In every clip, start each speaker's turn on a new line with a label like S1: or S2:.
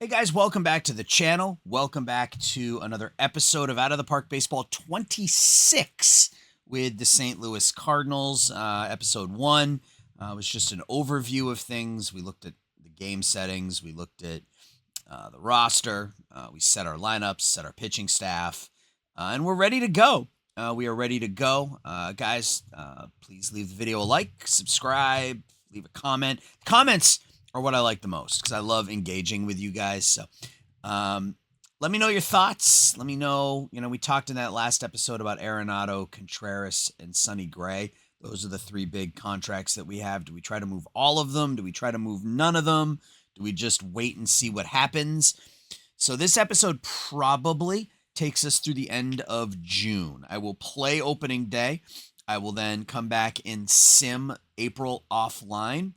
S1: Hey guys, welcome back to the channel. Welcome back to another episode of Out of the Park Baseball 26 with the St. Louis Cardinals. Episode 1 was just an overview of things. We looked at the game settings, we looked at the roster, we set our lineups, set our pitching staff, and we're ready to go. We are ready to go. Guys, please leave the video a like, subscribe, leave a comment. Comments are what I like the most because I love engaging with you guys. So let me know your thoughts. Let me know, we talked in that last episode about Arenado, Contreras, and Sonny Gray. Those are the three big contracts that we have. Do we try to move all of them? Do we try to move none of them? Do we just wait and see what happens? So this episode probably takes us through the end of June. I will play opening day. I will then come back and sim April offline.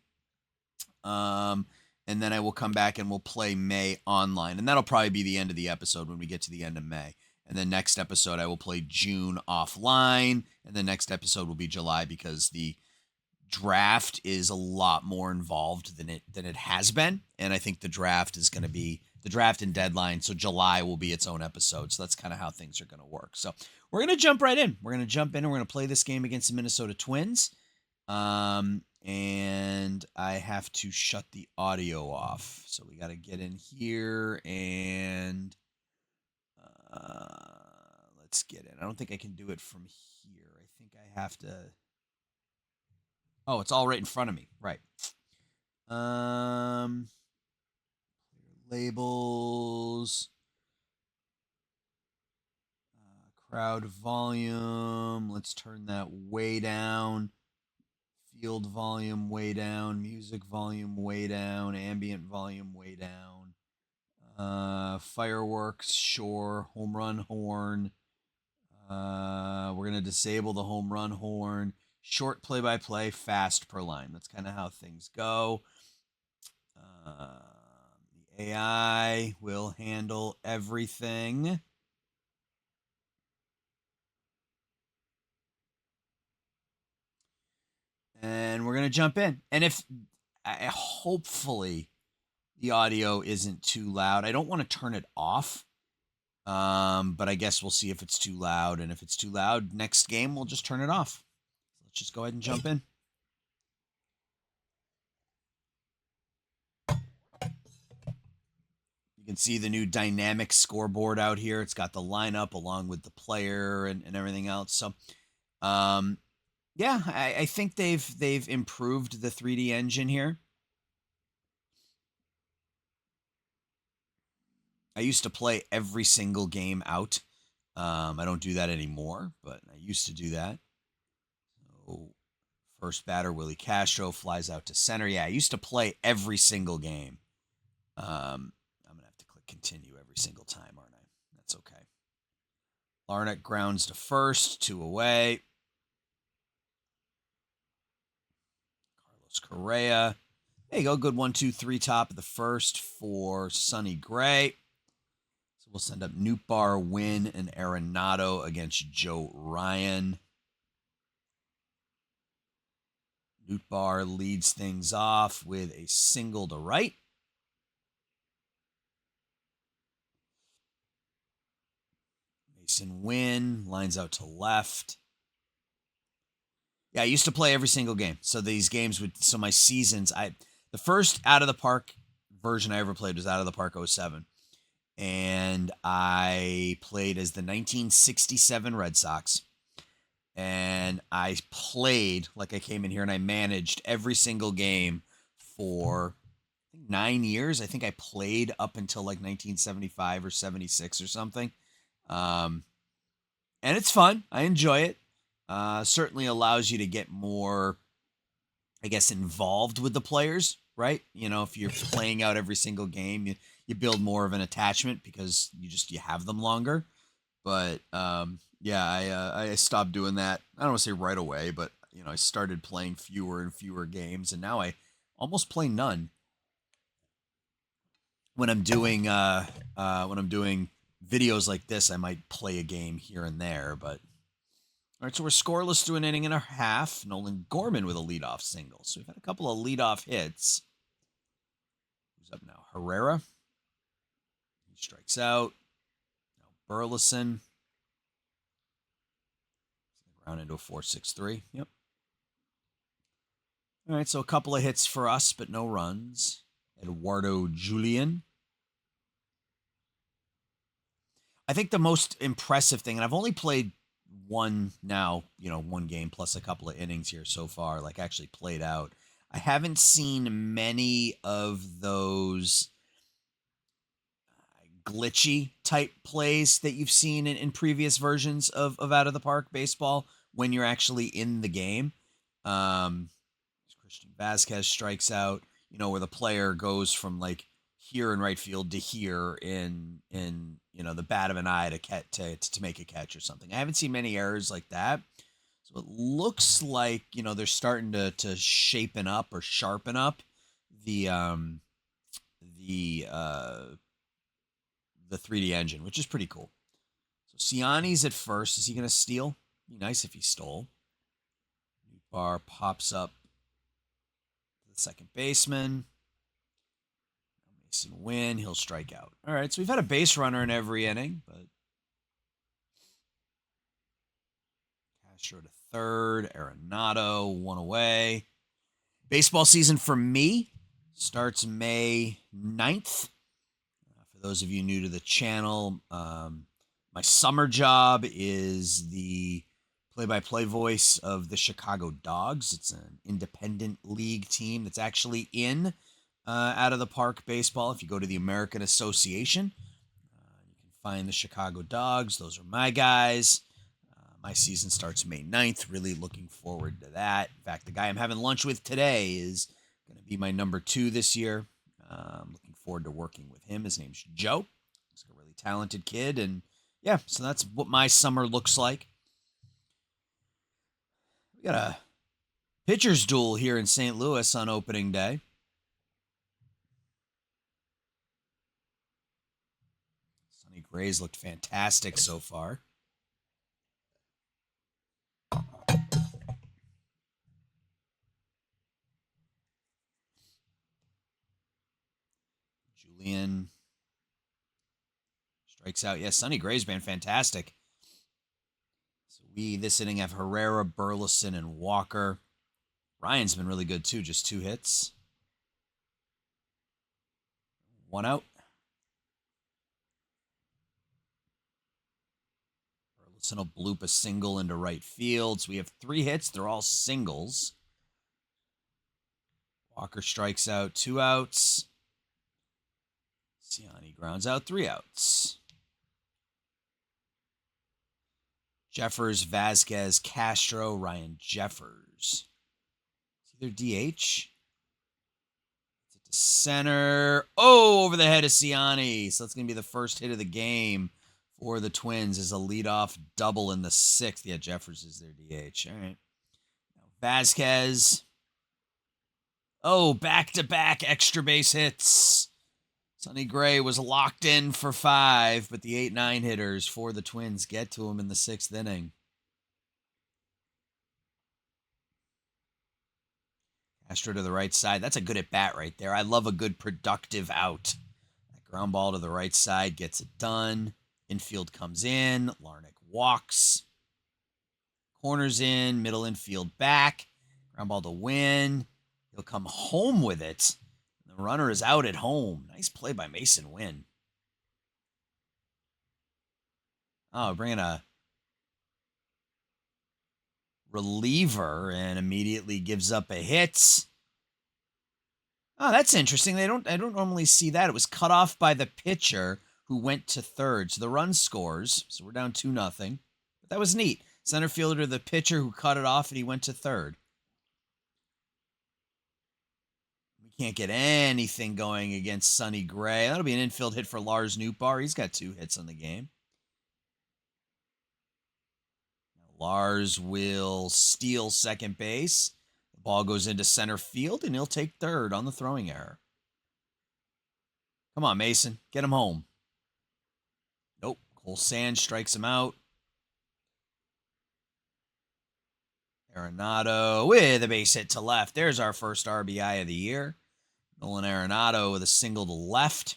S1: And then I will come back and we'll play May online. And that'll probably be the end of the episode when we get to the end of May. And then next episode, I will play June offline. And the next episode will be July because the draft is a lot more involved than it has been. And I think the draft is going to be the draft and deadline. So July will be its own episode. So that's kind of how things are going to work. So we're going to jump right in. We're going to jump in and we're going to play this game against the Minnesota Twins. And I have to shut the audio off. So we got to get in here and let's get in. I don't think I can do it from here. I think I have to. Oh, it's all right in front of me. Right. Labels. Crowd volume. Let's turn that way down. Field volume way down. Music volume way down. Ambient volume way down. Fireworks, sure. Home run horn. We're going to disable the home run horn. Short play-by-play, fast per line. That's kind of how things go. The AI will handle everything. And we're going to jump in. And if hopefully the audio isn't too loud, I don't want to turn it off. But I guess we'll see if it's too loud. And if it's too loud, next game, we'll just turn it off. Let's just go ahead and jump in. You can see the new dynamic scoreboard out here. It's got the lineup along with the player and everything else. So, yeah, I think they've improved the 3D engine here. I used to play every single game out. I don't do that anymore, but I used to do that. So first batter, Willie Castro flies out to center. Yeah, I used to play every single game. I'm going to have to click continue every single time, aren't I? That's okay. Larnach grounds to first, 2 away. Carlos Correa. There you go. Good 1-2-3 top of the first for Sonny Gray. So we'll send up Nootbaar, Wynn, and Arenado against Joe Ryan. Nootbaar leads things off with a single to right. Mason Wynn lines out to left. Yeah, I used to play every single game. So these games so my seasons, the first Out of the Park version I ever played was Out of the Park 07. And I played as the 1967 Red Sox. And I played, like I came in here and I managed every single game for 9 years. I think I played up until like 1975 or 76 or something. And it's fun. I enjoy it. Certainly allows you to get more, I guess, involved with the players, right? If you're playing out every single game, you build more of an attachment because you have them longer. But yeah, I stopped doing that. I don't want to say right away, but I started playing fewer and fewer games, and now I almost play none. When I'm doing videos like this, I might play a game here and there, but all right, so we're scoreless through an inning and a half. Nolan Gorman with a leadoff single. So we've had a couple of leadoff hits. Who's up now? Herrera. strikes out. Now Burleson. Ground into a 4.63. Yep. All right, so a couple of hits for us, but no runs. Eduardo Julian. I think the most impressive thing, and I've only played one game plus a couple of innings here so far, like actually played out. I haven't seen many of those glitchy type plays that you've seen in previous versions of Out of the Park baseball when you're actually in the game. Christian Vasquez strikes out, where the player goes from like here in right field to here in the bat of an eye to make a catch or something. I haven't seen many errors like that. So it looks like, they're starting to shapen up or sharpen up the 3D engine, which is pretty cool. So Ciani's at first. Is he going to steal? Be nice if he stole. Bar pops up to the second baseman. Mason Wynn. He'll strike out. All right, so we've had a base runner in every inning, but Castro to third. Arenado, one away. Baseball season for me starts May 9th. For those of you new to the channel, my summer job is the play-by-play voice of the Chicago Dogs. It's an independent league team that's actually in Out of the Park baseball. If you go to the American Association, you can find the Chicago Dogs. Those are my guys. My season starts May 9th. Really looking forward to that. In fact, the guy I'm having lunch with today is going to be my number 2 this year. I'm looking forward to working with him. His name's Joe. He's a really talented kid. And yeah, so that's what my summer looks like. We got a pitcher's duel here in St. Louis on opening day. Sonny Gray's looked fantastic so far. Julian strikes out. Yes, Sonny Gray's been fantastic. So we, this inning, have Herrera, Burleson, and Walker. Ryan's been really good, too. Just 2 hits. 1 out. Burleson will bloop a single into right field. So we have 3 hits. They're all singles. Walker strikes out, 2 outs. Ciani grounds out, 3 outs. Jeffers, Vasquez, Castro, Ryan Jeffers. It's either DH. It's to center. Oh, over the head of Ciani. So that's going to be the first hit of the game for the Twins as a leadoff double in the 6th. Yeah, Jeffers is their DH. All right. Now Vasquez. Oh, back-to-back extra base hits. Sonny Gray was locked in for 5, but the 8-9 hitters for the Twins get to him in the 6th inning. Castro to the right side. That's a good at-bat right there. I love a good productive out. That ground ball to the right side gets it done. Infield comes in. Larnach walks. Corners in. Middle infield back. Ground ball to Wynn. He'll come home with it. The runner is out at home. Nice play by Mason Wynn. Oh, bringing a reliever and immediately gives up a hit. Oh, that's interesting. I don't normally see that. It was cut off by the pitcher who went to third. So the run scores. So we're down 2-0. But that was neat. Center fielder, the pitcher who cut it off, and he went to third. Can't get anything going against Sonny Gray. That'll be an infield hit for Lars Nootbaar. He's got 2 hits on the game. Now Lars will steal second base. The ball goes into center field, and he'll take third on the throwing error. Come on, Mason. Get him home. Nope. Cole Sands strikes him out. Arenado with a base hit to left. There's our first RBI of the year. Nolan Arenado with a single to left.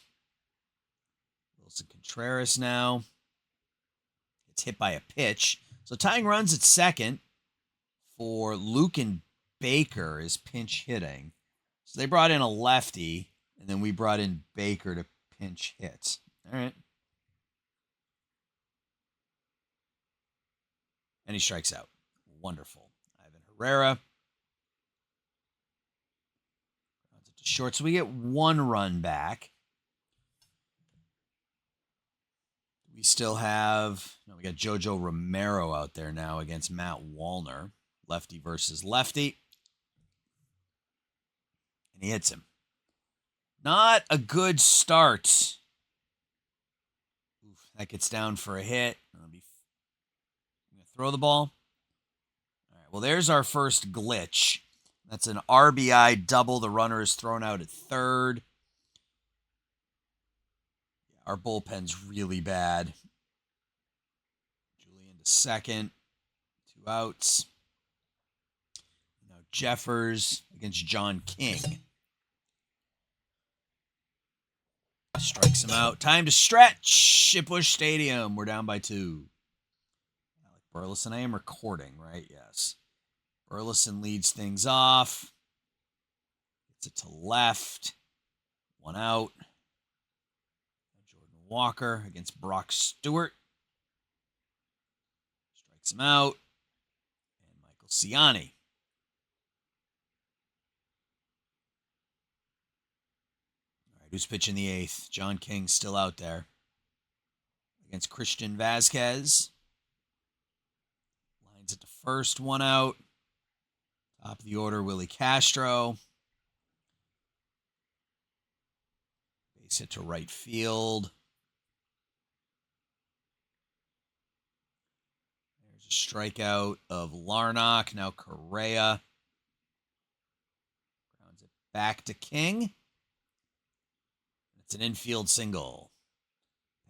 S1: Will Wilson Contreras now. It's hit by a pitch. So tying runs at second for Luke and Baker is pinch hitting. So they brought in a lefty, and then we brought in Baker to pinch hit. All right. And he strikes out. Wonderful. Ivan Herrera. Runs it to short, so we get 1 run back. We still have, we got Jojo Romero out there now against Matt Wallner. Lefty versus lefty. And he hits him. Not a good start. Oof, that gets down for a hit. I'm going to throw the ball. All right, well, there's our first glitch. That's an RBI double. The runner is thrown out at third. Our bullpen's really bad. Julian to second. 2 outs. Now Jeffers against John King. Strikes him out. Time to stretch at Busch Stadium. We're down by 2. Alec Burleson. I am recording, right? Yes. Burleson leads things off. Gets it to left. 1 out. Jordan Walker against Brock Stewart. Strikes him out. And Michael Ciani. Who's pitching the 8th? John King still out there. Against Christian Vasquez. Lines it to first, 1 out. Top of the order, Willie Castro. Base hit to right field. There's a strikeout of Larnach. Now Correa. Grounds it back to King. It's an infield single.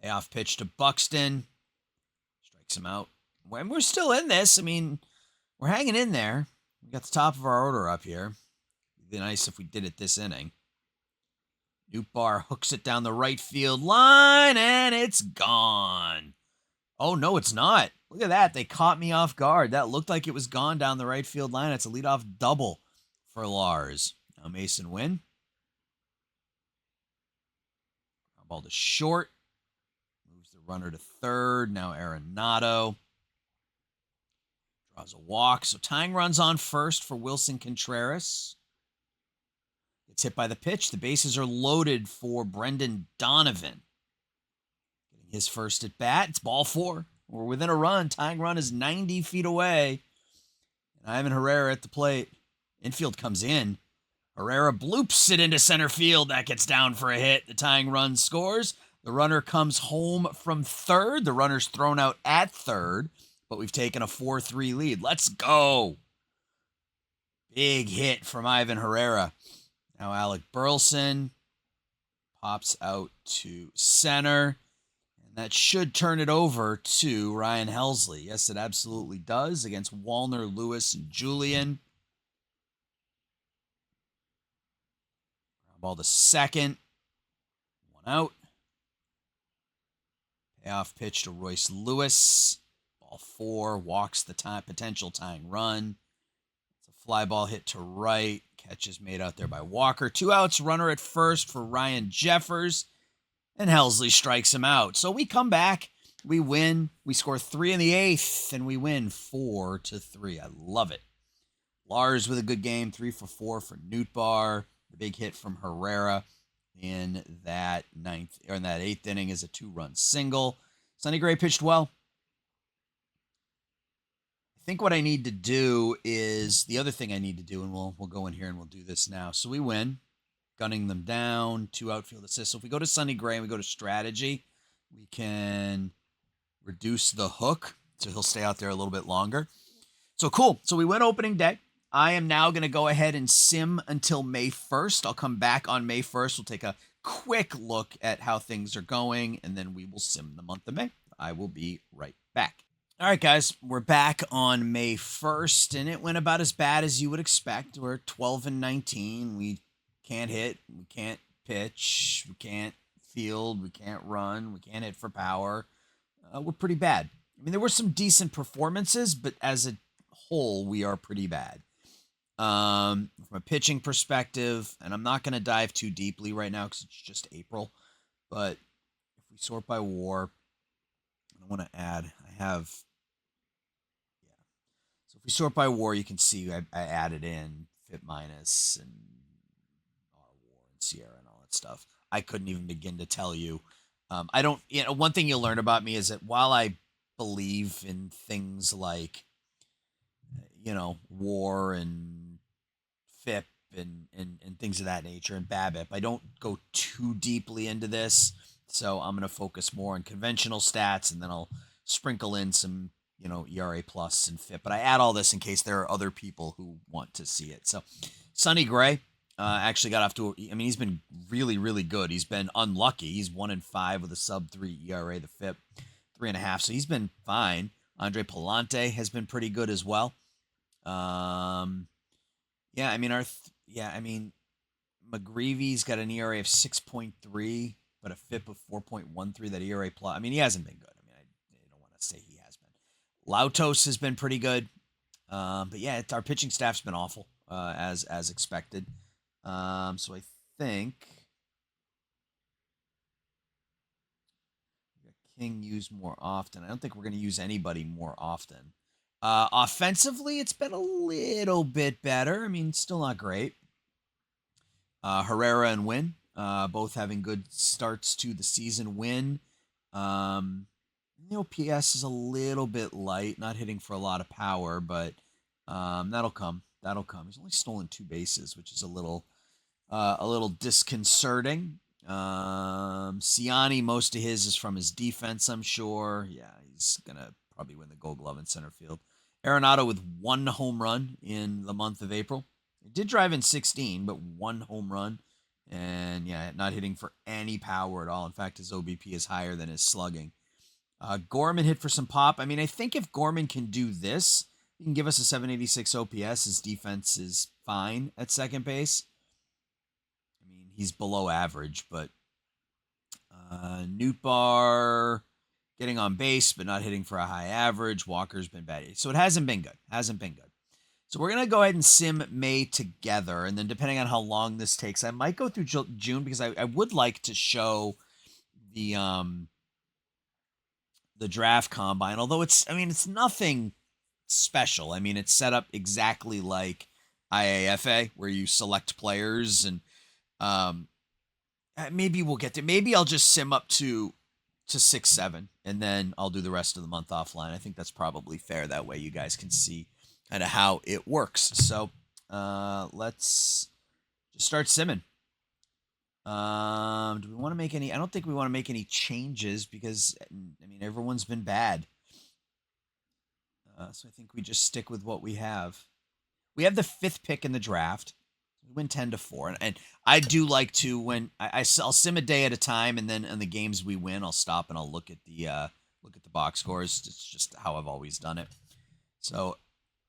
S1: Payoff pitch to Buxton. Strikes him out. When we're still in this, I mean, we're hanging in there. We got the top of our order up here. It'd be nice if we did it this inning. Nootbaar hooks it down the right field line, and it's gone. Oh, no, it's not. Look at that. They caught me off guard. That looked like it was gone down the right field line. It's a leadoff double for Lars. Now Mason Wynn. Ball to short. Moves the runner to third. Now Arenado. Draws a walk. So tying runs on first for Wilson Contreras. Gets hit by the pitch. The bases are loaded for Brendan Donovan. Getting his first at bat. It's ball 4. We're within a run. Tying run is 90 feet away. And Ivan Herrera at the plate. Infield comes in. Herrera bloops it into center field. That gets down for a hit. The tying run scores. The runner comes home from third. The runner's thrown out at third, but we've taken a 4-3 lead. Let's go. Big hit from Ivan Herrera. Now Alec Burleson pops out to center, and that should turn it over to Ryan Helsley. Yes, it absolutely does against Wallner, Lewis, and Julian. Ball to second. 1 out. Payoff pitch to Royce Lewis. Ball 4. Walks the potential tying run. It's a fly ball hit to right. Catch is made out there by Walker. 2 outs. Runner at first for Ryan Jeffers. And Helsley strikes him out. So we come back. We win. We score 3 in the 8th. And we win 4-3. I love it. Lars with a good game. 3 for 4 for Nootbaar. The big hit from Herrera in that 8th inning is a 2-run single. Sonny Gray pitched well. I think what I need to do is the other thing I need to do, and we'll go in here and we'll do this now. So we win, gunning them down, 2 outfield assists. So if we go to Sonny Gray and we go to strategy, we can reduce the hook so he'll stay out there a little bit longer. So cool. So we win opening day. I am now going to go ahead and sim until May 1st. I'll come back on May 1st. We'll take a quick look at how things are going, and then we will sim the month of May. I will be right back. All right, guys, we're back on May 1st, and it went about as bad as you would expect. We're 12-19. We can't hit. We can't pitch. We can't field. We can't run. We can't hit for power. We're pretty bad. I mean, there were some decent performances, but as a whole, we are pretty bad. From a pitching perspective, and I'm not going to dive too deeply right now because it's just April, but if we sort by WAR, I want to add, I have, yeah. So if we sort by WAR, you can see I added in FIP minus and R WAR and Sierra and all that stuff. I couldn't even begin to tell you. I don't, one thing you'll learn about me is that while I believe in things like, WAR and FIP and things of that nature and BABIP, I don't go too deeply into this. So I'm going to focus more on conventional stats, and then I'll sprinkle in some, ERA plus and FIP. But I add all this in case there are other people who want to see it. So Sonny Gray actually got off to, he's been really, really good. He's been unlucky. He's 1-5 with a sub-3 ERA, the FIP 3.5. So he's been fine. Andre Palante has been pretty good as well. McGreevy's got an ERA of 6.3, but a FIP of 4.13. That ERA plus. He hasn't been good. I don't want to say he has been. Lautos has been pretty good, but yeah, our pitching staff's been awful, as expected. So I think King used more often. I don't think we're going to use anybody more often. Offensively, it's been a little bit better. Still not great. Herrera and Wynn, both having good starts to the season. Wynn, the OPS is a little bit light, not hitting for a lot of power, but that'll come. He's only stolen 2 bases, which is a little disconcerting. Ciani, most of his is from his defense, I'm sure. Yeah, he's gonna probably win the Gold Glove in center field. Arenado with 1 home run in the month of April. He did drive in 16, but 1 home run. And yeah, not hitting for any power at all. In fact, his OBP is higher than his slugging. Gorman hit for some pop. I think if Gorman can do this, he can give us a 786 OPS. His defense is fine at second base. He's below average, but Nootbaar getting on base, but not hitting for a high average. Walker's been bad. So it hasn't been good. So we're going to go ahead and sim May together. And then depending on how long this takes, I might go through June because I would like to show the draft combine. Although it's nothing special. It's set up exactly like IAFA where you select players and maybe we'll get to, maybe I'll just sim up to 6-7 and then I'll do the rest of the month offline. I think that's probably fair. That way you guys can see kind of how it works. So let's just start simming. Do we want to make any? I don't think we want to make any changes because everyone's been bad. So I think we just stick with what we have. We have the 5th pick in the draft. We win 10-4, and I do like to when I'll sim a day at a time, and then in the games we win, I'll stop and I'll look at the box scores. It's just how I've always done it. So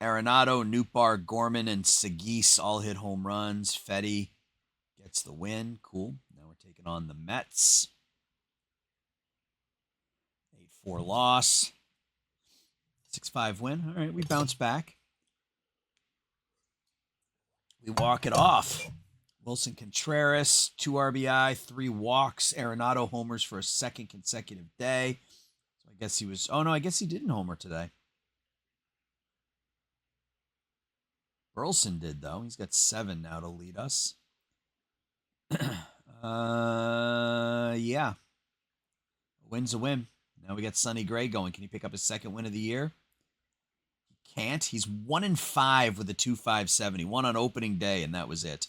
S1: Arenado, Nootbaar, Gorman, and Sagis all hit home runs. Fetty gets the win. Cool. Now we're taking on the Mets. 8-4 loss. 6-5 win. All right, we bounce back. We walk it off. Wilson Contreras, 2 RBI, 3 walks. Arenado homers for a 2nd consecutive day. So I guess he was... Oh, no, I guess he didn't homer today. Burleson did, though. He's got 7 now to lead us. Yeah. A win's a win. Now we got Sonny Gray going. Can he pick up his 2nd win of the year? He can't. He's 1-5 with a 2.570. Won on opening day, and that was it.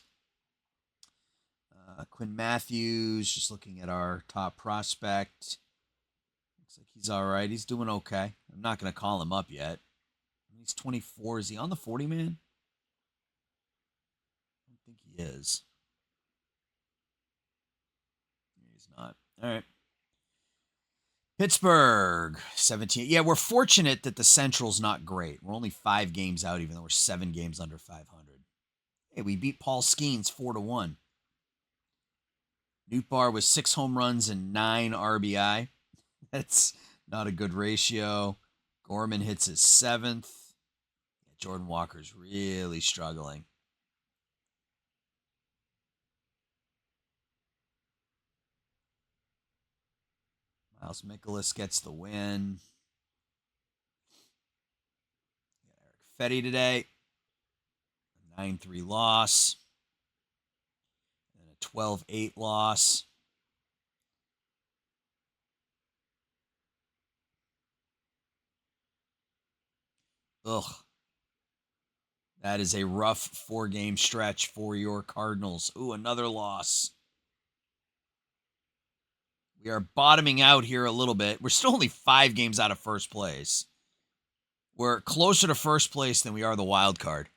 S1: Quinn Matthews, just looking at our top prospect. Looks like he's all right. He's doing okay. I'm not going to call him up yet. He's 24. Is he on the 40-man? I don't think he is. He's not. All right. Pittsburgh, 17. Yeah, we're fortunate that the Central's not great. We're only 5 games out, even though we're 7 games under 500. Hey, we beat Paul Skeens 4-1. Nootbaar with 6 home runs and 9 RBI. That's not a good ratio. Gorman hits his 7th. Jordan Walker's really struggling. Miles Mikolas gets the win. Eric Fetty today. A 9-3 loss. And a 12-8 loss. Ugh. That is a rough 4-game stretch for your Cardinals. Ooh, another loss. We are bottoming out here a little bit. We're still only 5 games out of first place. We're closer to first place than we are the wild card.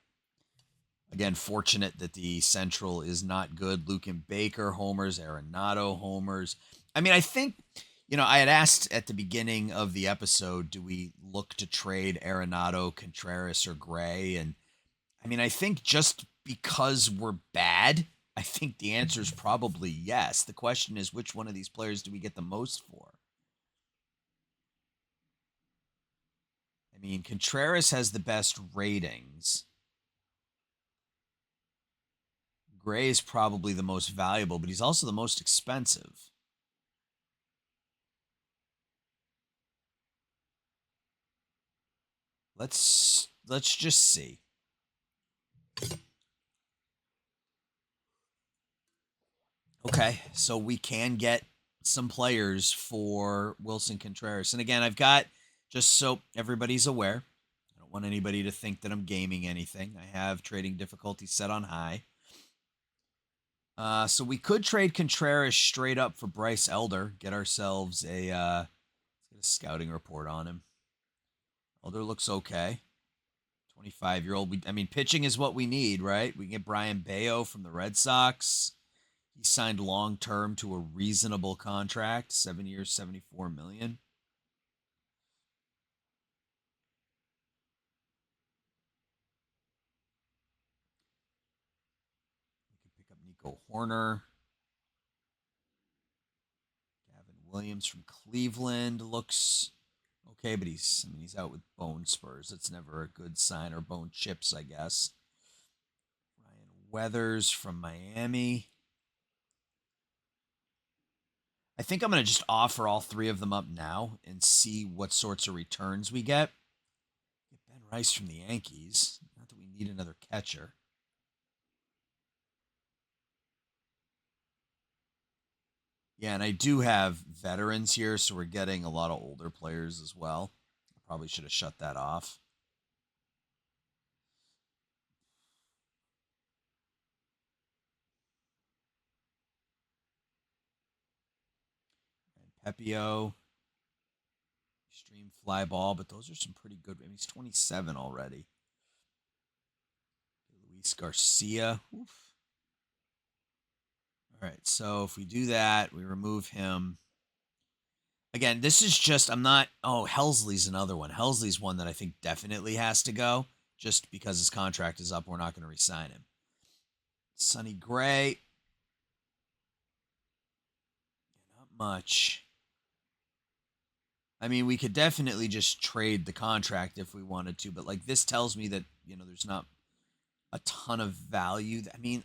S1: Again, fortunate that the Central is not good. Lucan Baker homers, Arenado homers. I mean, I think, I had asked at the beginning of the episode, do we look to trade Arenado, Contreras, or Gray? And I mean, I think just because we're bad, I think the answer is probably yes. The question is, which one of these players do we get the most for? I mean, Contreras has the best ratings. Gray is probably the most valuable, but he's also the most expensive. Let's just see. Okay, so we can get some players for Wilson Contreras. And again, I've got, just so everybody's aware, I don't want anybody to think that I'm gaming anything. I have trading difficulty set on high. So we could trade Contreras straight up for Bryce Elder, get ourselves a scouting report on him. Elder looks okay. 25-year-old. I mean, pitching is what we need, right? We can get Brian Bayo from the Red Sox. He signed long-term to a reasonable contract, 7 years, $74 million. We could pick up Nico Horner. Gavin Williams from Cleveland looks okay, but he's out with bone spurs. That's never a good sign, or bone chips, I guess. Ryan Weathers from Miami. I think I'm going to just offer all 3 of them up now and see what sorts of returns we get. Get Ben Rice from the Yankees. Not that we need another catcher. Yeah, and I do have veterans here, so we're getting a lot of older players as well. I probably should have shut that off. And Pepio, extreme fly ball, but those are some pretty good. I mean, he's 27 already. Luis Garcia. Oof. All right, so if we do that, we remove him. Again, this is just, I'm not, Helsley's another one. Helsley's one that I think definitely has to go just because his contract is up. We're not going to re-sign him. Sonny Gray. Not much. I mean, we could definitely just trade the contract if we wanted to, but like this tells me that, there's not a ton of value. I mean,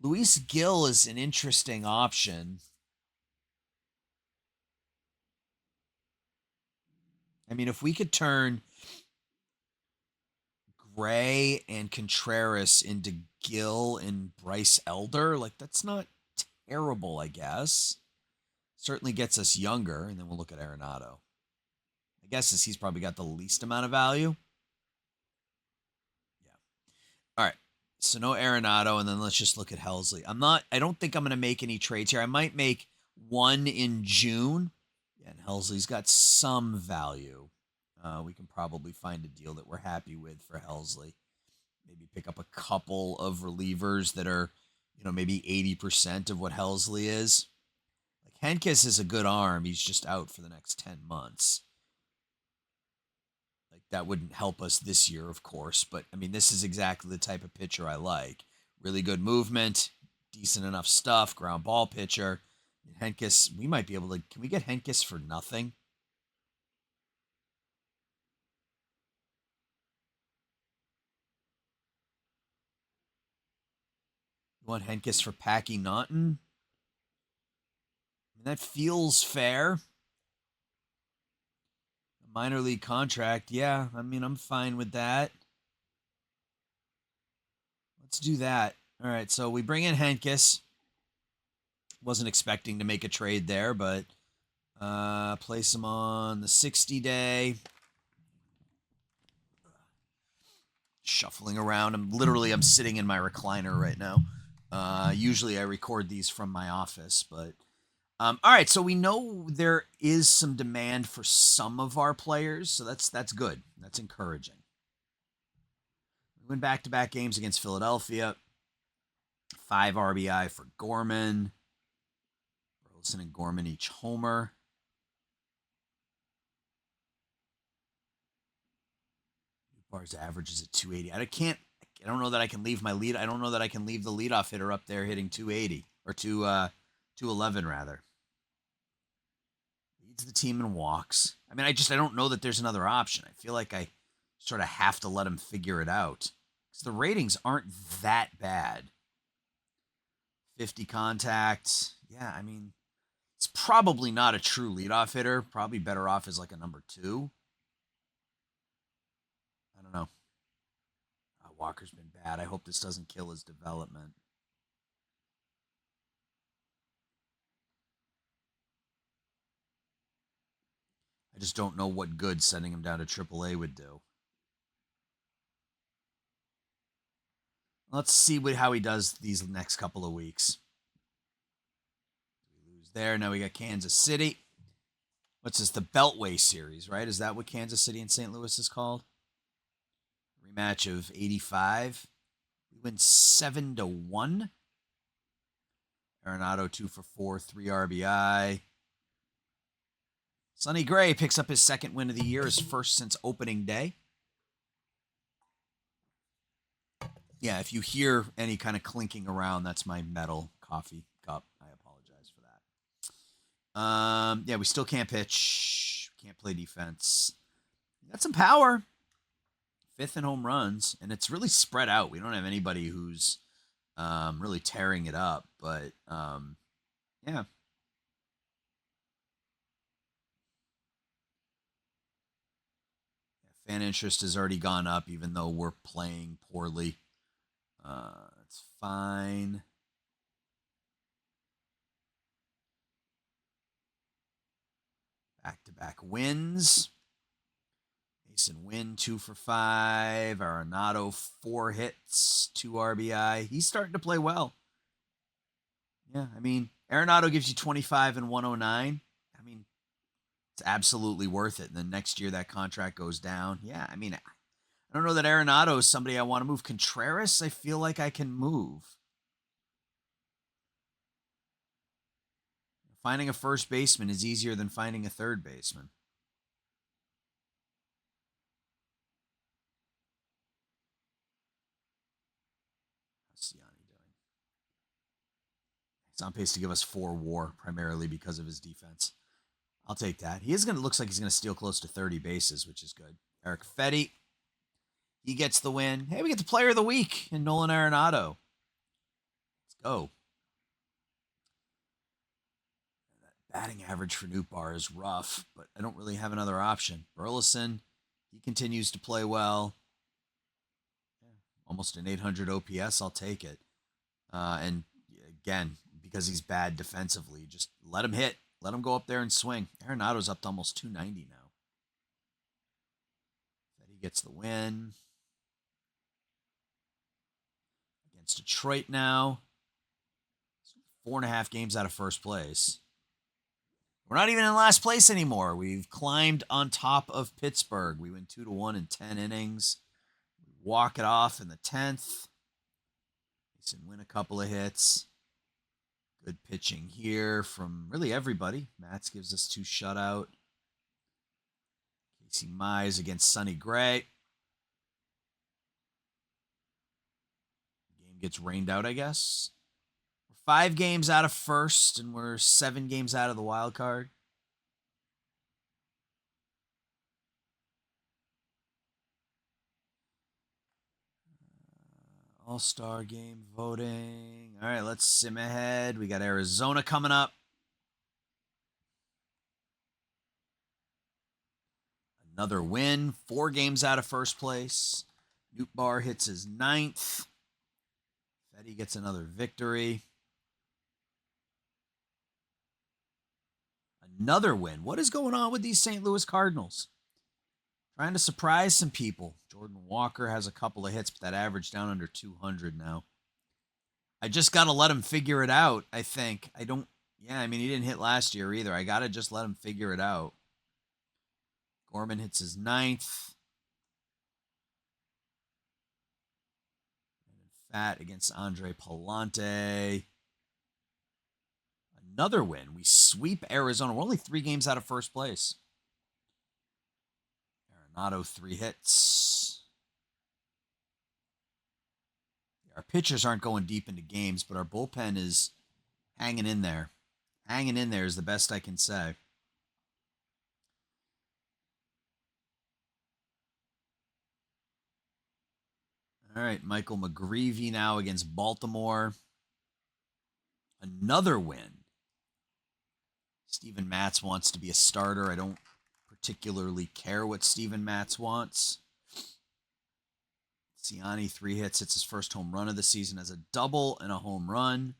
S1: Luis Gil is an interesting option. I mean, if we could turn Gray and Contreras into Gil and Bryce Elder, like that's not terrible, I guess. Certainly gets us younger, and then we'll look at Arenado. I guess he's probably got the least amount of value. Yeah. All right. So no Arenado, and then let's just look at Helsley. I don't think I'm going to make any trades here. I might make one in June. Yeah, and Helsley's got some value. We can probably find a deal that we're happy with for Helsley. Maybe pick up a couple of relievers that are, maybe 80% of what Helsley is. Like Henkes is a good arm. He's just out for the next 10 months. Like that wouldn't help us this year, of course, but I mean, this is exactly the type of pitcher I like. Really good movement. decent enough stuff. Ground ball pitcher. Henkes, we might be able to. Can we get Henkes for nothing? You want Henkes for Packy Naughton? I mean, that feels fair. A minor league contract, yeah. I mean, I'm fine with that. Let's do that. All right, so we bring in Henkes. Wasn't expecting to make a trade there, but place him on the 60-day. Shuffling around. I'm sitting in my recliner right now. Usually I record these from my office, but all right. So we know there is some demand for some of our players, so that's good. That's encouraging. We win back-to-back games against Philadelphia. 5 RBI for Gorman. Burleson and Gorman each homer. Bar's average is at 280. I don't know that I can leave my lead. I don't know that I can leave the leadoff hitter up there hitting 280 or 211 rather. Leads the team in walks. I mean, I don't know that there's another option. I feel like I sort of have to let him figure it out. Because the ratings aren't that bad. 50 contact. Yeah, I mean, it's probably not a true leadoff hitter. Probably better off as like a number 2. I don't know. Walker's been bad. I hope this doesn't kill his development. I just don't know what good sending him down to AAA would do. Let's see how he does these next couple of weeks. We lose there. Now we got Kansas City. What's this? The Beltway series, right? Is that what Kansas City and St. Louis is called? Rematch of 85. We win 7-1. Arenado 2 for 4, 3 RBI. Sonny Gray picks up his second win of the year, his first since opening day. Yeah, if you hear any kind of clinking around, that's my metal coffee cup. I apologize for that. Yeah, we still can't pitch. Can't play defense. Got some power. 5th in home runs, and it's really spread out. We don't have anybody who's really tearing it up, but yeah. Fan interest has already gone up, even though we're playing poorly. That's fine. Back-to-back wins. Mason Wynn 2 for 5. Arenado 4 hits, 2 RBI. He's starting to play well. Yeah, I mean, Arenado gives you 25 and 109. I mean, it's absolutely worth it. And then next year that contract goes down. Yeah, I mean, I don't know that Arenado is somebody I want to move. Contreras, I feel like I can move. Finding a first baseman is easier than finding a third baseman. How's Siani doing? He's on pace to give us 4 WAR, primarily because of his defense. I'll take that. Looks like he's gonna steal close to 30 bases, which is good. Eric Fetty, he gets the win. Hey, we get the player of the week in Nolan Arenado. Let's go. That batting average for Nootbaar is rough, but I don't really have another option. Burleson, he continues to play well. Almost an 800 OPS. I'll take it. And again, because he's bad defensively, just let him hit. Let him go up there and swing. Arenado's up to almost 290 now. He gets the win. Against Detroit now. 4.5 games out of first place. We're not even in last place anymore. We've climbed on top of Pittsburgh. We win 2-1 in 10 innings. We walk it off in the 10th. Mason win a couple of hits. Good pitching here from really everybody. Mats gives us 2 shutout. Casey Mize against Sonny Gray. Game gets rained out, I guess. 5 games out of first, and we're 7 games out of the wild card. All-Star game voting. All right, let's sim ahead. We got Arizona coming up. Another win. 4 games out of first place. Nootbaar hits his 9th. Fetty gets another victory. Another win. What is going on with these St. Louis Cardinals? Trying to surprise some people. Jordan Walker has a couple of hits, but that average down under 200 now. I just got to let him figure it out, I think. I mean, he didn't hit last year either. I got to just let him figure it out. Gorman hits his 9th. Fat against Andre Palante. Another win. We sweep Arizona. We're only 3 games out of first place. Arenado 3 hits. Our pitchers aren't going deep into games, but our bullpen is hanging in there. Hanging in there is the best I can say. All right, Michael McGreevy now against Baltimore. Another win. Steven Matz wants to be a starter. I don't particularly care what Steven Matz wants. Ciani 3 hits, hits his first home run of the season as a double and a home run.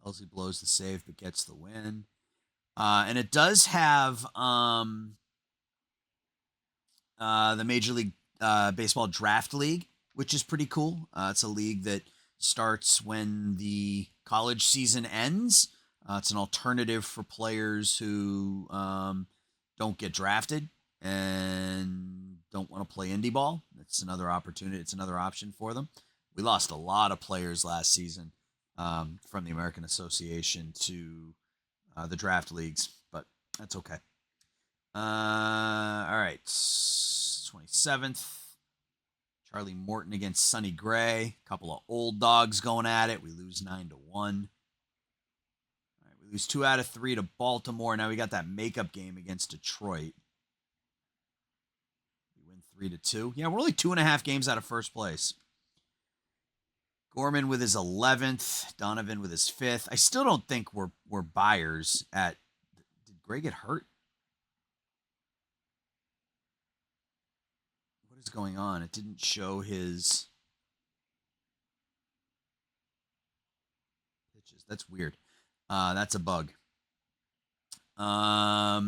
S1: Elsie blows the save but gets the win. And it does have the Major League Baseball Draft League, which is pretty cool. It's a league that starts when the college season ends. It's an alternative for players who don't get drafted and don't want to play indie ball. It's another opportunity. It's another option for them. We lost a lot of players last season from the American Association to the draft leagues, but that's okay. All right. 27th. Charlie Morton against Sonny Gray. A couple of old dogs going at it. We lose 9-1. All right, we lose 2 out of 3 to Baltimore. Now we got that makeup game against Detroit. We win 3-2. Yeah, we're only 2.5 games out of first place. Gorman with his 11th. Donovan with his 5th. I still don't think we're buyers at. Did Gray get hurt? What is going on? It didn't show his pitches. That's weird. That's a bug. Yeah,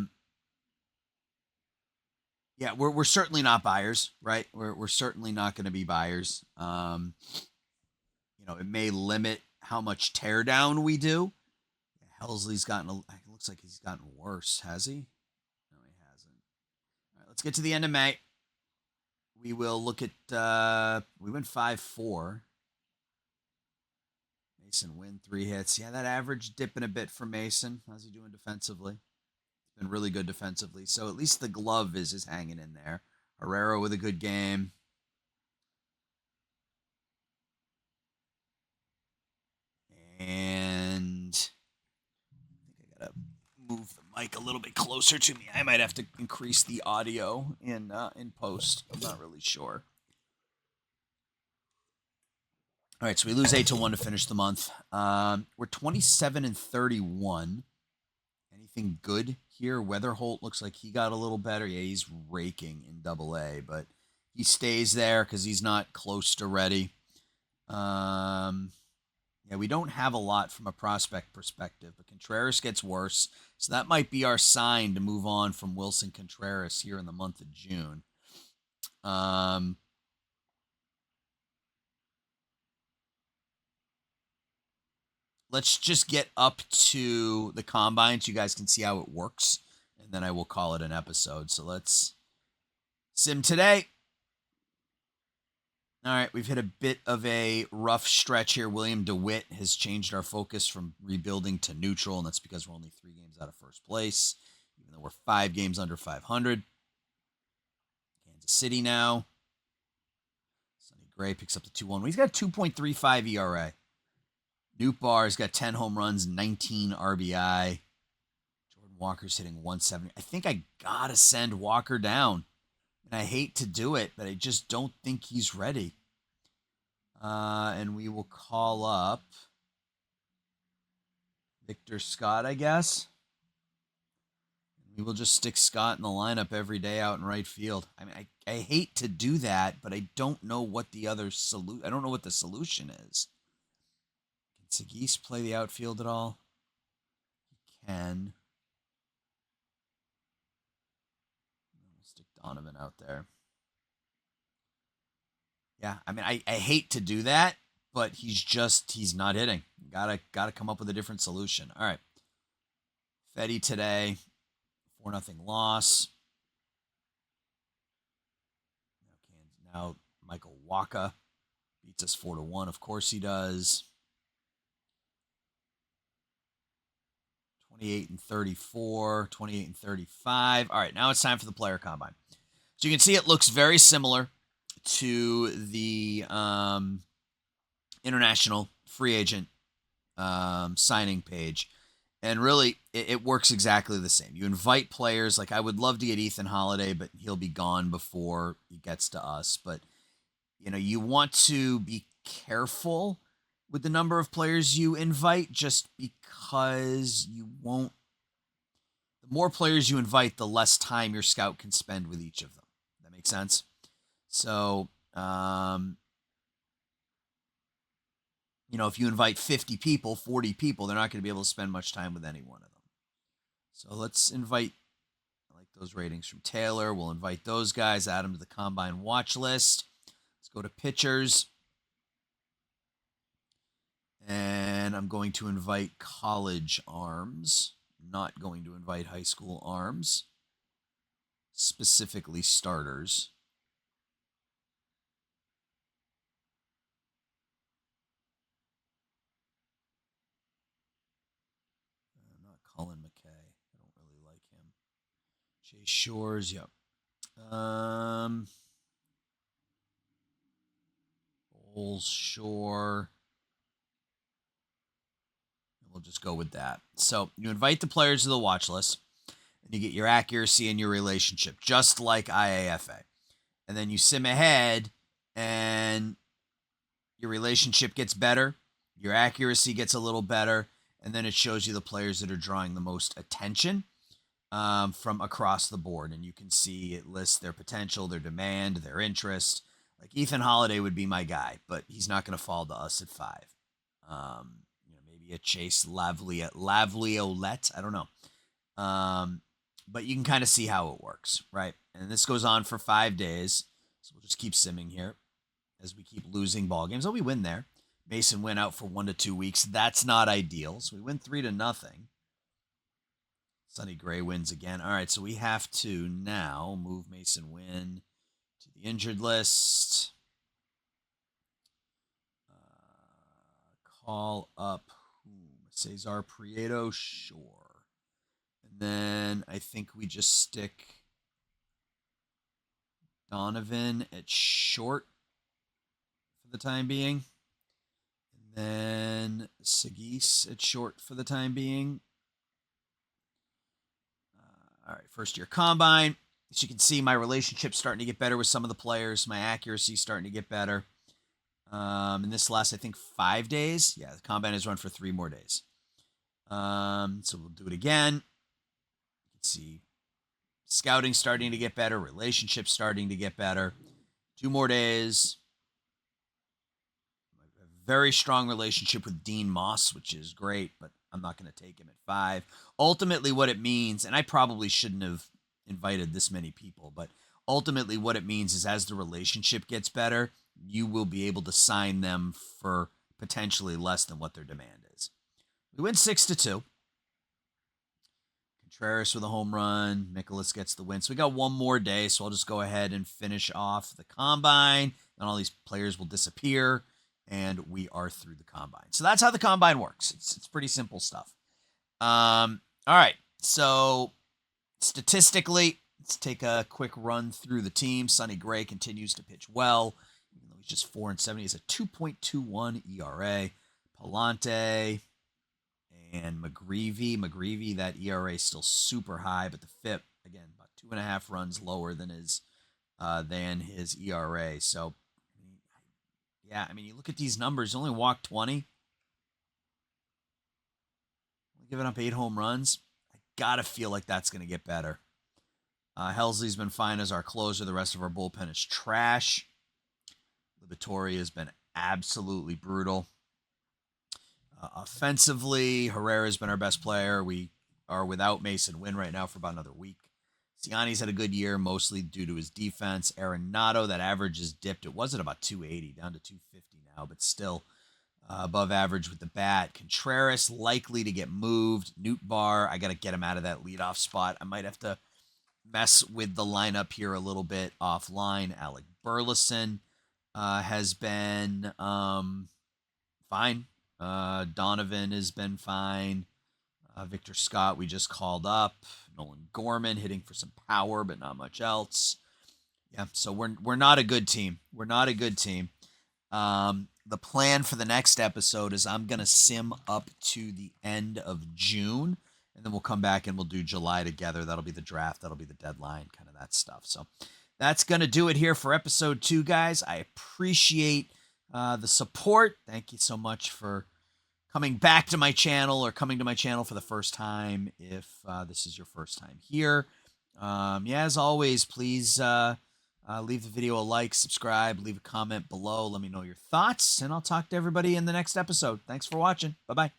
S1: we're certainly not buyers, right? We're certainly not going to be buyers. It may limit how much teardown we do. Helsley's gotten. It looks like he's gotten worse. Has he? No, he hasn't. All right, let's get to the end of May. We will look at. We went 5-4. Mason win 3 hits. Yeah, that average dipping a bit for Mason. How's he doing defensively? He's been really good defensively. So at least the glove is hanging in there. Herrera with a good game. And I think I gotta move the mic a little bit closer to me. I might have to increase the audio in post. I'm not really sure. All right, so we lose 8-1 to finish the month. We're 27-31. Anything good here? Weatherholt looks like he got a little better. Yeah, he's raking in AA, but he stays there because he's not close to ready. Yeah, we don't have a lot from a prospect perspective, but Contreras gets worse. So that might be our sign to move on from Wilson Contreras here in the month of June. Let's just get up to the combine so you guys can see how it works, and then I will call it an episode. So let's sim today. All right, we've hit a bit of a rough stretch here. William DeWitt has changed our focus from rebuilding to neutral, and that's because we're only 3 games out of first place, even though we're 5 games under 500. Kansas City now. Sonny Gray picks up the 2-1. He's got a 2.35 ERA. Newt Barr's got 10 home runs, 19 RBI. Jordan Walker's hitting 170. I think I gotta send Walker down. And I hate to do it, but I just don't think he's ready. And we will call up Victor Scott, I guess. We will just stick Scott in the lineup every day out in right field. I mean, I hate to do that, but I don't know what the other I don't know what the solution is. Can Sagis play the outfield at all? He can. We'll stick Donovan out there. Yeah, I mean, I hate to do that, but he's not hitting. Gotta come up with a different solution. All right. Fetty today, 4-0 loss. Now Michael Wacha beats us 4-1. Of course he does. 28-34, 28-35. All right, now it's time for the player combine. So you can see it looks very similar to the international free agent signing page. And really, it works exactly the same. You invite players. Like, I would love to get Ethan Holiday, but he'll be gone before he gets to us. But, you want to be careful with the number of players you invite, just because you won't. The more players you invite, the less time your scout can spend with each of them. That makes sense? So, if you invite 50 people, 40 people, they're not going to be able to spend much time with any one of them. So let's invite, I like those ratings from Taylor. We'll invite those guys, add them to the combine watch list. Let's go to pitchers. And I'm going to invite college arms, not going to invite high school arms, specifically starters. Colin McKay. I don't really like him. Jay Shores, yep. Bowles, Shore. We'll just go with that. So you invite the players to the watch list, and you get your accuracy and your relationship, just like IAFA. And then you sim ahead, and your relationship gets better, your accuracy gets a little better, and then it shows you the players that are drawing the most attention from across the board. And you can see it lists their potential, their demand, their interest. Like Ethan Holiday would be my guy, but he's not going to fall to us at 5. Maybe a Chase Lavliolette. I don't know. But you can kind of see how it works, right? And this goes on for 5 days. So we'll just keep simming here as we keep losing ball games. Oh, we win there. Mason went out for 1 to 2 weeks. That's not ideal. So we win 3-0. Sonny Gray wins again. All right, so we have to now move Mason Wynn to the injured list. Call up Cesar Prieto, sure. And then I think we just stick Donovan at short for the time being. And then Sagis at short for the time being. All right, first year combine. As you can see, my relationship's starting to get better with some of the players. My accuracy's starting to get better. And this lasts, I think, 5 days. Yeah, the combine is run for 3 more days. So we'll do it again. You can see scouting starting to get better, relationships starting to get better. 2 more days. A very strong relationship with Dean Moss, which is great, but I'm not going to take him at 5. Ultimately, what it means, and I probably shouldn't have invited this many people, but ultimately what it means is as the relationship gets better, you will be able to sign them for potentially less than what their demand is. We win 6-2. Contreras with a home run. Nicholas gets the win. So we got 1 more day, so I'll just go ahead and finish off the combine. And all these players will disappear, and we are through the combine. So that's how the combine works. It's pretty simple stuff. All right, so statistically, let's take a quick run through the team. Sonny Gray continues to pitch well, even though he's just 4-70. He's a 2.21 ERA. Palante and McGreevy, that ERA is still super high, but the FIP, again, about 2.5 runs lower than his ERA. So, yeah, I mean, you look at these numbers, only walked 20, giving up 8 home runs. I gotta feel like that's going to get better. Helsley's been fine as our closer. The rest of our bullpen is trash. Liberatore has been absolutely brutal. Offensively, Herrera's been our best player. We are without Mason Wynn right now for about another week. Ciani's had a good year, mostly due to his defense. Arenado, that average has dipped. It was at about 280, down to 250 now, but still above average with the bat. Contreras likely to get moved. Nootbaar, I got to get him out of that leadoff spot. I might have to mess with the lineup here a little bit offline. Alec Burleson has been fine. Donovan has been fine. Victor Scott, we just called up. Nolan Gorman hitting for some power, but not much else. Yeah, so we're not a good team. We're not a good team. The plan for the next episode is I'm going to sim up to the end of June, and then we'll come back and we'll do July together. That'll be the draft. That'll be the deadline, kind of that stuff. So that's going to do it here for episode 2, guys. I appreciate the support. Thank you so much for coming back to my channel or coming to my channel for the first time if this is your first time here. As always, please leave the video a like, subscribe, leave a comment below. Let me know your thoughts, and I'll talk to everybody in the next episode. Thanks for watching. Bye-bye.